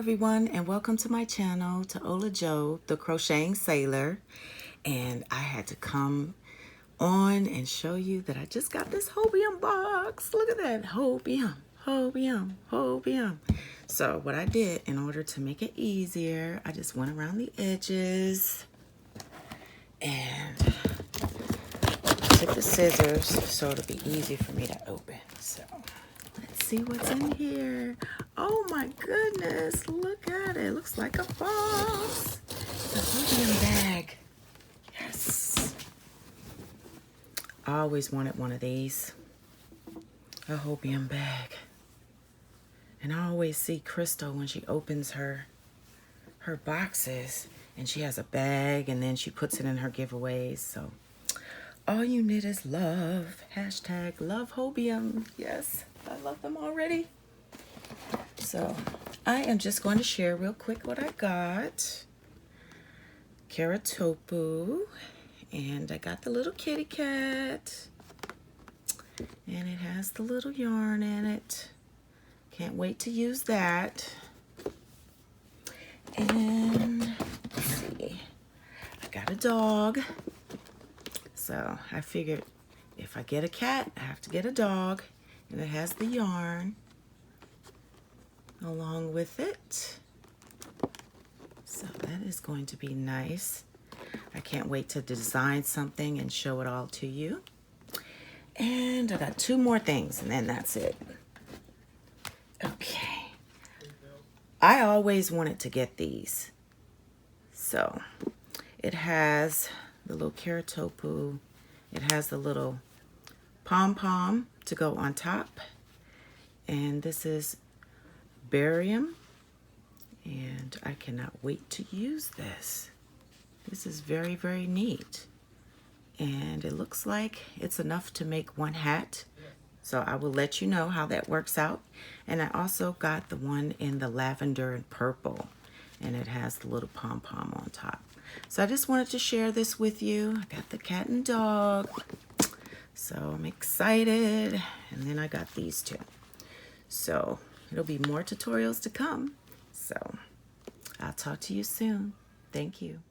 everyone, and welcome to my channel, to OlaJoe, the Crocheting Sailor. And I had to come on and show you that I just got this Hobium box. Look at that, Hobium, Hobium, Hobium. So what I did, in order to make it easier, I just went around the edges and took the scissors so it'll be easy for me to open. So let's see what's in here. Oh my goodness, look at it. Looks like a box. It's a Hobium bag. Yes. I always wanted one of these. A Hobium bag. And I always see Crystal when she opens her boxes, and she has a bag and then she puts it in her giveaways. So all you need is love. Hashtag love Hobium. Yes, I love them already. So I am just going to share real quick what I got. Caratopu, and I got the little kitty cat, and it has the little yarn in it. Can't wait to use that. And let's see, I got a dog, so I figured if I get a cat, I have to get a dog, and it has the yarn along with it. So that is going to be nice. I can't wait to design something and show it all to you. And I got two more things, and then that's it. Okay. I always wanted to get these. So it has the little Caratopu. It has the little pom-pom to go on top. And this is barium, and I cannot wait to use this. This is very, very neat, and it looks like it's enough to make one hat, so I will let you know how that works out. And I also got the one in the lavender and purple, and it has the little pom-pom on top. So I just wanted to share this with you. I got the cat and dog, so I'm excited. And then I got these two. So it'll be more tutorials to come. So I'll talk to you soon. Thank you.